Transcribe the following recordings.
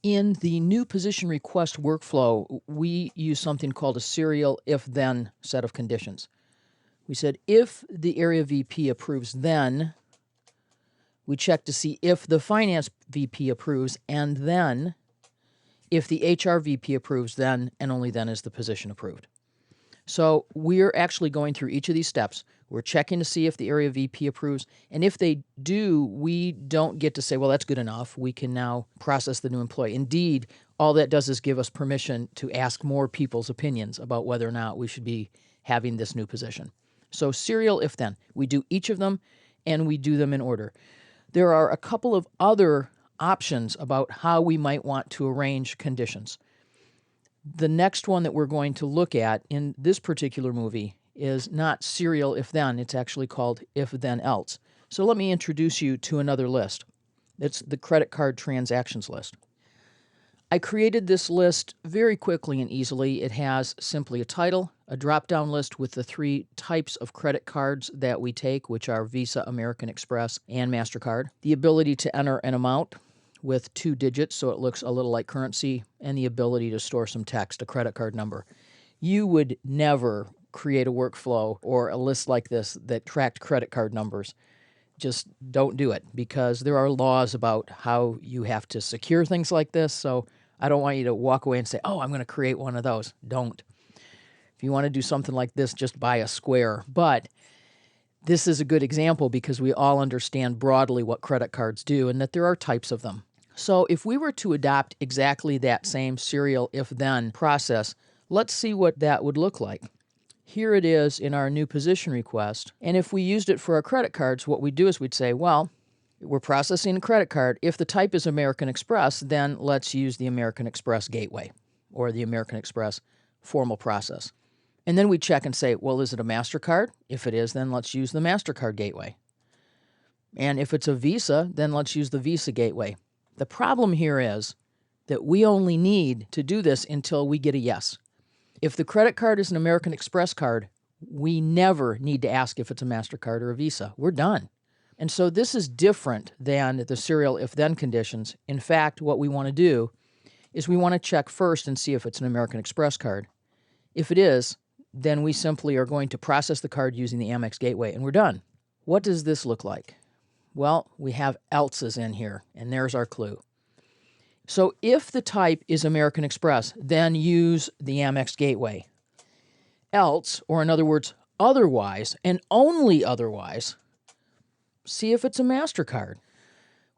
In the new position request workflow, we use something called a serial if-then set of conditions. We said if the area VP approves, then we check to see if the finance VP approves, and then if the HR VP approves, then and only then is the position approved. So we're actually going through each of these steps. We're checking to see if the area VP approves. And if they do, we don't get to say, well, that's good enough. We can now process the new employee. Indeed, all that does is give us permission to ask more people's opinions about whether or not we should be having this new position. So serial if then. We do each of them, and we do them in order. There are a couple of other options about how we might want to arrange conditions. The next one that we're going to look at in this particular movie is not serial if then, it's actually called if then else. So let me introduce you to another list. It's the credit card transactions list. I created this list very quickly and easily. It has simply a title, a drop-down list with the three types of credit cards that we take, which are Visa, American Express, and MasterCard. The ability to enter an amount with 2 digits so it looks a little like currency, and the ability to store some text, a credit card number. You would never create a workflow or a list like this that tracked credit card numbers. Just don't do it, because there are laws about how you have to secure things like this. So I don't want you to walk away and say, oh, I'm going to create one of those. Don't. If you want to do something like this, just buy a square. But this is a good example because we all understand broadly what credit cards do and that there are types of them. So if we were to adopt exactly that same serial if-then process, let's see what that would look like. Here it is in our new position request. And if we used it for our credit cards, what we'd do is we'd say, well, we're processing a credit card. If the type is American Express, then let's use the American Express gateway or the American Express formal process. And then we check and say, well, is it a MasterCard? If it is, then let's use the MasterCard gateway. And if it's a Visa, then let's use the Visa gateway. The problem here is that we only need to do this until we get a yes. If the credit card is an American Express card, we never need to ask if it's a MasterCard or a Visa. We're done. And so this is different than the serial if-then conditions. In fact, what we want to do is we want to check first and see if it's an American Express card. If it is, then we simply are going to process the card using the Amex gateway, and we're done. What does this look like? Well, we have else's in here, and there's our clue. So if the type is American Express, then use the Amex gateway. Else, or in other words, otherwise, and only otherwise, see if it's a MasterCard.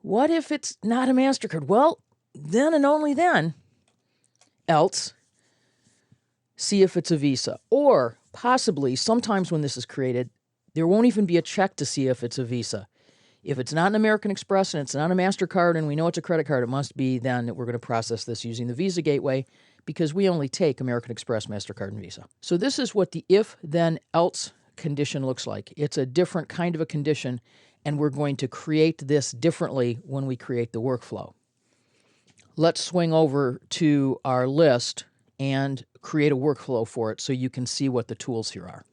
What if it's not a MasterCard? Well, then and only then, else, see if it's a Visa. Or possibly, sometimes when this is created, there won't even be a check to see if it's a Visa. If it's not an American Express and it's not a MasterCard and we know it's a credit card, it must be then that we're going to process this using the Visa gateway, because we only take American Express, MasterCard, and Visa. So this is what the if, then, else condition looks like. It's a different kind of a condition, and we're going to create this differently when we create the workflow. Let's swing over to our list and create a workflow for it so you can see what the tools here are.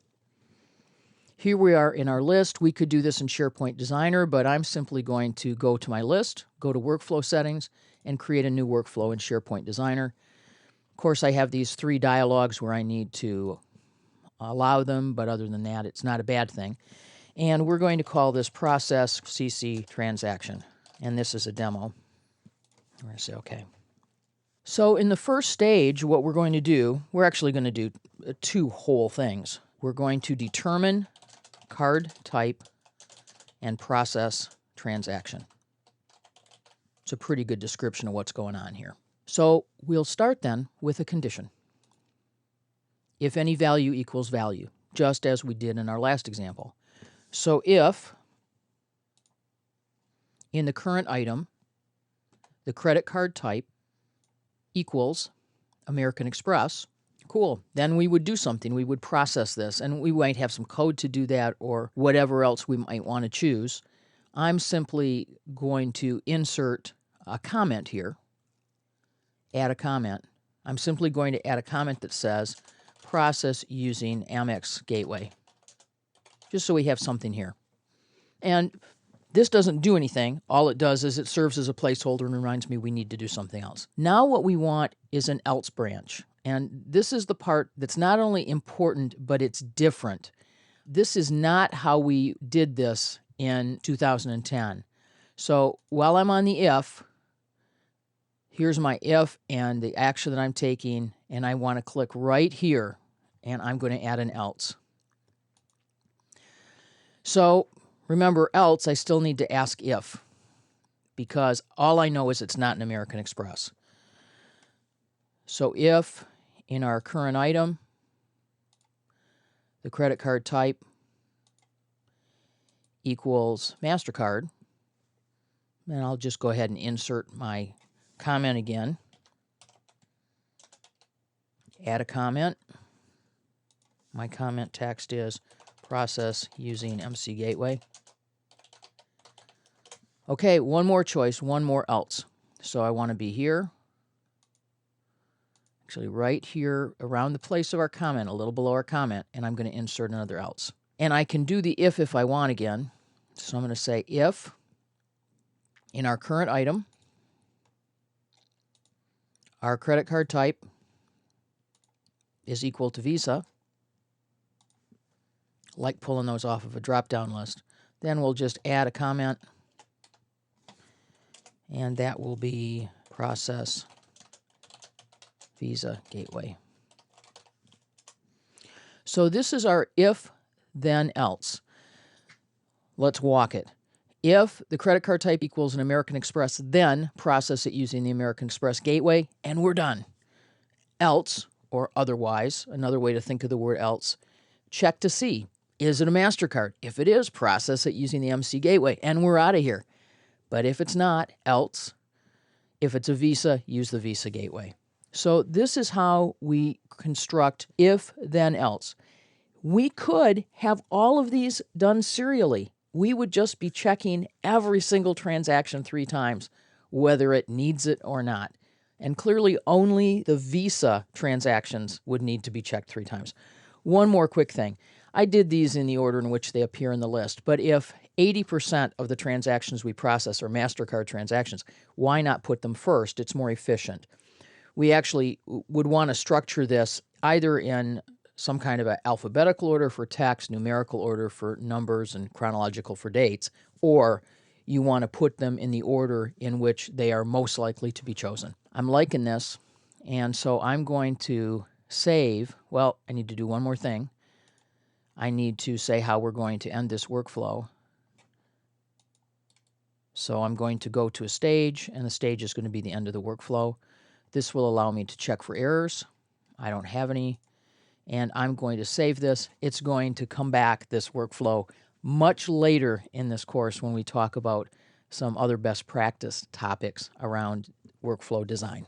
Here we are in our list. We could do this in SharePoint Designer, but I'm simply going to go to my list, go to Workflow Settings, and create a new workflow in SharePoint Designer. Of course, I have these three dialogues where I need to allow them, but other than that, it's not a bad thing. And we're going to call this Process CC Transaction, and this is a demo. I'm going to say OK. So in the first stage, what we're going to do, we're actually going to do two whole things. We're going to determine card type and process transaction. It's a pretty good description of what's going on here. So we'll start then with a condition. If any value equals value, just as we did in our last example. So if in the current item, the credit card type equals American Express, cool. Then we would do something. We would process this, and we might have some code to do that or whatever else we might want to choose. I'm simply going to insert a comment here, add a comment. I'm simply going to add a comment that says process using Amex Gateway, just so we have something here. And This doesn't do anything. All it does is it serves as a placeholder and reminds me we need to do something else. Now what we want is an else branch. And this is the part that's not only important, but it's different. This is not how we did this in 2010. So while I'm on the if, here's my if and the action that I'm taking, and I want to click right here, and I'm going to add an else. So remember, else, I still need to ask if, because all I know is it's not an American Express. So if in our current item, the credit card type equals MasterCard, then I'll just go ahead and insert my comment again. Add a comment. My comment text is process using MC Gateway. Okay, one more choice, one more else. So I want to be here. Actually, right here around the place of our comment, a little below our comment, and I'm going to insert another else. And I can do the if I want again. So I'm going to say if in our current item, our credit card type is equal to Visa, like pulling those off of a drop-down list, then we'll just add a comment, and that will be process Visa Gateway. So this is our if, then else. Let's walk it. If the credit card type equals an American Express, then process it using the American Express Gateway, and we're done. Else, or otherwise, another way to think of the word else, check to see, is it a MasterCard? If it is, process it using the MC Gateway, and we're out of here. But if it's not, else. If it's a Visa, use the Visa Gateway. So this is how we construct if, then, else. We could have all of these done serially. We would just be checking every single transaction 3 times, whether it needs it or not. And clearly only the Visa transactions would need to be checked 3 times. One more quick thing. I did these in the order in which they appear in the list, but if 80% of the transactions we process are MasterCard transactions, why not put them first? It's more efficient. We actually would want to structure this either in some kind of an alphabetical order for text, numerical order for numbers, and chronological for dates, or you want to put them in the order in which they are most likely to be chosen. I'm liking this, and so I'm going to save. Well, I need to do one more thing. I need to say how we're going to end this workflow. So I'm going to go to a stage, and the stage is going to be the end of the workflow. This will allow me to check for errors. I don't have any. And I'm going to save this. It's going to come back, this workflow, much later in this course when we talk about some other best practice topics around workflow design.